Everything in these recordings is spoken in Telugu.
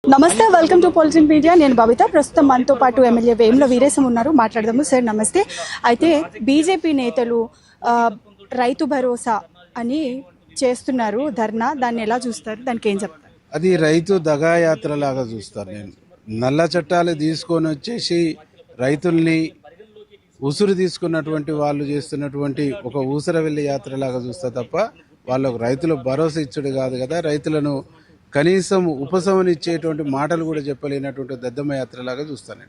నమస్తే, వెల్కమ్ టు పొలిటిన్ మీడియా. నేను బబిత. ప్రస్తుతం మనతో పాటు ఎమ్మెల్యే వేముల వీరేశం ఉన్నారు. మాట్లాడదాము. సార్ నమస్తే. అయితే బీజేపీ నేతలు రైతు భరోసా అని చేస్తున్నారు ధర్నా, దాన్ని ఎలా చూస్తారు? దానికి ఏం చెప్తారు? అది రైతు దగాయాత్ర లాగా చూస్తారు. నేను నల్ల చట్టాలు తీసుకొని వచ్చేసి రైతుల్ని ఉసురు తీసుకున్నటువంటి వాళ్ళు చేస్తున్నటువంటి ఒక ఊసరవెల్లి యాత్ర లాగా చూస్తా తప్ప వాళ్ళకు రైతులు భరోసా ఇచ్చుడు కాదు కదా. రైతులను కనీసం ఉపశమనిచ్చేటువంటి మాటలు కూడా చెప్పలేనటువంటి దద్దమ్మ యాత్రలాగా చూస్తాను.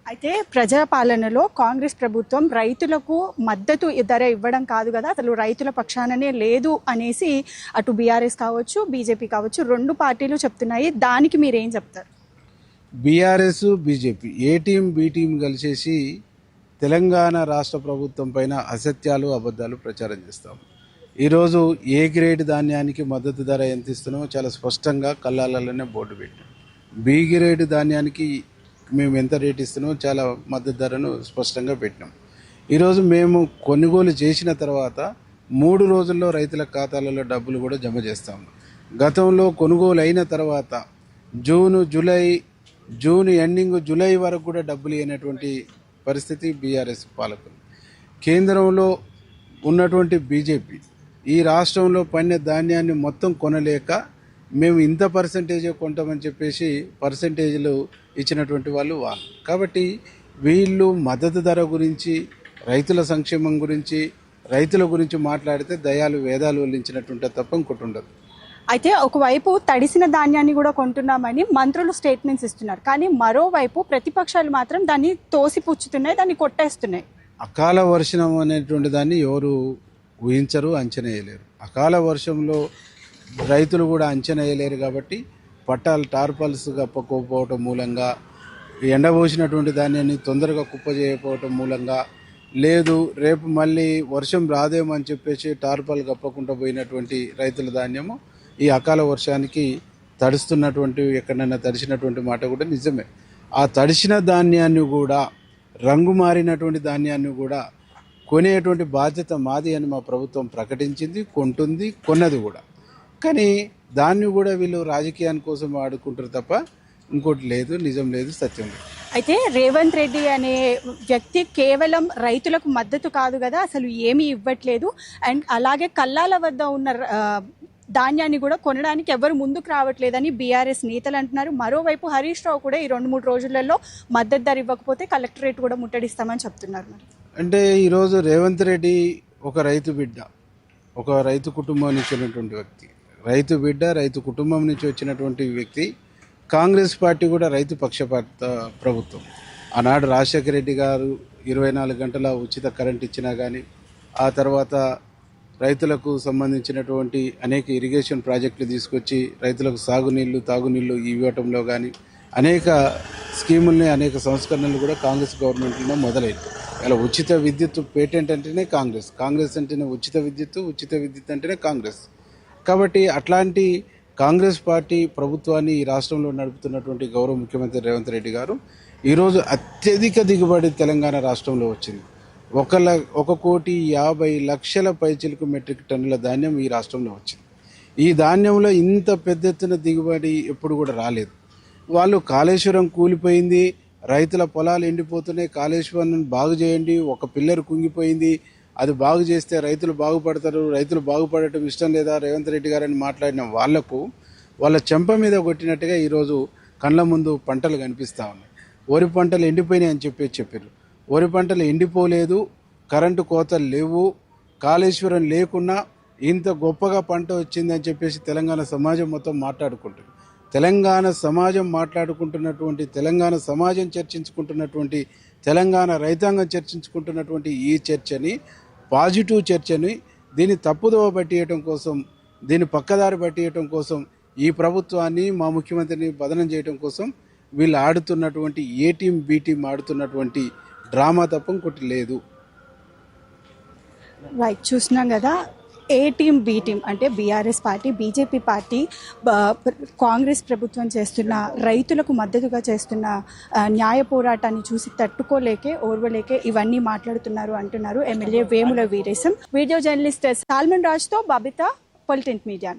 అయితే ప్రజాపాలనలో కాంగ్రెస్ ప్రభుత్వం రైతులకు మద్దతు ధర ఇవ్వడం కాదు కదా, అసలు రైతుల పక్షాననే లేదు అనేసి అటు బీఆర్ఎస్ కావచ్చు, బీజేపీ కావచ్చు, రెండు పార్టీలు చెప్తున్నాయి. దానికి మీరేం చెప్తారు? బీఆర్ఎస్, బీజేపీ ఏ టీం బి టీం కలిసేసి తెలంగాణ రాష్ట్ర ప్రభుత్వం పైన అసత్యాలు, అబద్ధాలు ప్రచారం చేస్తాం. ఈరోజు ఏ గ్రేడ్ ధాన్యానికి మద్దతు ధర ఎంత ఇస్తున్నామో చాలా స్పష్టంగా కల్లాలలోనే బోర్డు పెట్టాం. బి గ్రేడ్ ధాన్యానికి మేము ఎంత రేట్ ఇస్తున్నామో చాలా మద్దతు ధరను స్పష్టంగా పెట్టినాం. ఈరోజు మేము కొనుగోలు చేసిన తర్వాత 3 రోజుల్లో రైతుల ఖాతాలలో డబ్బులు కూడా జమ చేస్తాము. గతంలో కొనుగోలు అయిన తర్వాత జూన్ ఎండింగ్ జూలై వరకు కూడా డబ్బులు ఇవ్వనటువంటి పరిస్థితి బీఆర్ఎస్ పాలకులు. కేంద్రంలో ఉన్నటువంటి బీజేపీ ఈ రాష్ట్రంలో పండిన ధాన్యాన్ని మొత్తం కొనలేక మేము ఇంత పర్సంటేజే కొంటామని చెప్పేసి పర్సంటేజ్లు ఇచ్చినటువంటి వాళ్ళు. కాబట్టి వీళ్ళు మద్దతు ధర గురించి, రైతుల సంక్షేమం గురించి, రైతుల గురించి మాట్లాడితే దయాలు వేదాలు వల్లించినట్టుంటే తప్ప ఇంకోటి ఉండదు. అయితే ఒకవైపు తడిసిన ధాన్యాన్ని కూడా కొంటున్నామని మంత్రులు స్టేట్మెంట్స్ ఇస్తున్నారు, కానీ మరోవైపు ప్రతిపక్షాలు మాత్రం దాన్ని తోసిపుచ్చుతున్నాయి, దాన్ని కొట్టేస్తున్నాయి. అకాల వర్షం అనేటువంటి దాన్ని ఎవరు ఊహించరు, అంచనా వేయలేరు. అకాల వర్షంలో రైతులు కూడా అంచనా వేయలేరు. కాబట్టి టార్పల్స్ కప్పకపోవటం మూలంగా, ఎండబోసినటువంటి ధాన్యాన్ని తొందరగా కుప్పజేయకపోవటం మూలంగా, లేదు రేపు మళ్ళీ వర్షం రాదేమో అని చెప్పేసి టార్పల్ కప్పకుండా పోయినటువంటి రైతుల ధాన్యము ఈ అకాల వర్షానికి తడుస్తున్నటువంటి, ఎక్కడైనా తడిసినటువంటి మాట కూడా నిజమే. ఆ తడిసిన ధాన్యాన్ని కూడా, రంగు మారినటువంటి ధాన్యాన్ని కూడా కొనేటువంటి బాధ్యత మాది అని మా ప్రభుత్వం ప్రకటించింది, కొంటుంది, కొన్నది కూడా. కానీ దాన్ని కూడా వీళ్ళు రాజకీయాని కోసం వాడుకుంటారు తప్ప ఇంకోటి లేదు, నిజం లేదు, సత్యం లేదు. అయితే రేవంత్ రెడ్డి అనే వ్యక్తి కేవలం రైతులకు మద్దతు కాదు కదా, అసలు ఏమీ ఇవ్వట్లేదు. అండ్ అలాగే కల్లాల వద్ద ఉన్న ధాన్యాన్ని కూడా కొనడానికి ఎవరు ముందుకు రావట్లేదని బీఆర్ఎస్ నేతలు అంటున్నారు. మరోవైపు హరీష్ రావు కూడా ఈ 2-3 రోజులలో మద్దతు ధర ఇవ్వకపోతే కలెక్టరేట్ కూడా ముట్టడిస్తామని చెప్తున్నారు. అంటే ఈరోజు రేవంత్ రెడ్డి ఒక రైతు బిడ్డ, ఒక రైతు కుటుంబం నుంచి వచ్చినటువంటి వ్యక్తి, రైతు కుటుంబం నుంచి వచ్చినటువంటి వ్యక్తి. కాంగ్రెస్ పార్టీ కూడా రైతు పక్షపాత ప్రభుత్వం. ఆనాడు రాజశేఖర రెడ్డి గారు 24 గంటల ఉచిత కరెంట్ ఇచ్చినా కానీ, ఆ తర్వాత రైతులకు సంబంధించినటువంటి అనేక ఇరిగేషన్ ప్రాజెక్టులు తీసుకొచ్చి రైతులకు సాగునీళ్లు, తాగునీళ్లు ఇవ్వటంలో కానీ అనేక స్కీముల్ని, అనేక సంస్కరణలు కూడా కాంగ్రెస్ గవర్నమెంట్లో మొదలైంది. ఇలా ఉచిత విద్యుత్ పేటెంట్ అంటేనే కాంగ్రెస్ అంటేనే ఉచిత విద్యుత్ అంటేనే కాంగ్రెస్. కాబట్టి అట్లాంటి కాంగ్రెస్ పార్టీ ప్రభుత్వాన్ని ఈ రాష్ట్రంలో నడుపుతున్నటువంటి గౌరవ ముఖ్యమంత్రి రేవంత్ రెడ్డి గారు ఈరోజు అత్యధిక దిగుబడి తెలంగాణ రాష్ట్రంలో వచ్చింది. 1,50,00,000 పైచిలకు మెట్రిక్ టన్నుల ధాన్యం ఈ రాష్ట్రంలో వచ్చింది. ఈ ధాన్యంలో ఇంత పెద్ద ఎత్తున దిగుబడి ఎప్పుడు కూడా రాలేదు. వాళ్ళు కాళేశ్వరం కూలిపోయింది, రైతుల పొలాలు ఎండిపోతున్నాయి, కాళేశ్వరం బాగు చేయండి, ఒక పిల్లర్ కుంగిపోయింది, అది బాగు చేస్తే రైతులు బాగుపడతారు, రైతులు బాగుపడటం ఇష్టం లేదా రేవంత్ రెడ్డి గారని మాట్లాడిన వాళ్లకు వాళ్ళ చెంప మీద కొట్టినట్టుగా ఈరోజు కళ్ళ ముందు పంటలు కనిపిస్తూ ఉన్నాయి. వరి పంటలు ఎండిపోయినాయి అని చెప్పారు. వరి పంటలు ఎండిపోలేదు, కరెంటు కోతలు లేవు, కాళేశ్వరం లేకున్నా ఇంత గొప్పగా పంట వచ్చిందని చెప్పేసి తెలంగాణ సమాజం మొత్తం మాట్లాడుకుంటుంది. తెలంగాణ సమాజం మాట్లాడుకుంటున్నటువంటి, తెలంగాణ సమాజం చర్చించుకుంటున్నటువంటి, తెలంగాణ రైతాంగం చర్చించుకుంటున్నటువంటి ఈ చర్చని, పాజిటివ్ చర్చని, దీన్ని తప్పుదోవ పట్టియటం కోసం, దీన్ని పక్కదారి పట్టియటం కోసం, ఈ ప్రభుత్వాన్ని, మా ముఖ్యమంత్రిని బదనం చేయడం కోసం వీళ్ళు ఆడుతున్నటువంటి ఏ టీం బి టీం ఆడుతున్నటువంటి డ్రామా తప్ప ఇంకోటి లేదు. రైట్, చూసినాం కదా. ఏ టీం బి టీం అంటే BRS party, BJP party Congress ప్రభుత్వం చేస్తున్న, రైతులకు మద్దతుగా చేస్తున్న న్యాయ పోరాటాన్ని చూసి తట్టుకోలేకే, ఓర్వలేకే ఇవన్నీ మాట్లాడుతున్నారు అంటున్నారు MLA Vemula Veeresham. Video journalist Salman రాజ్తో బబిత, పొలిటిన్ మీడియా.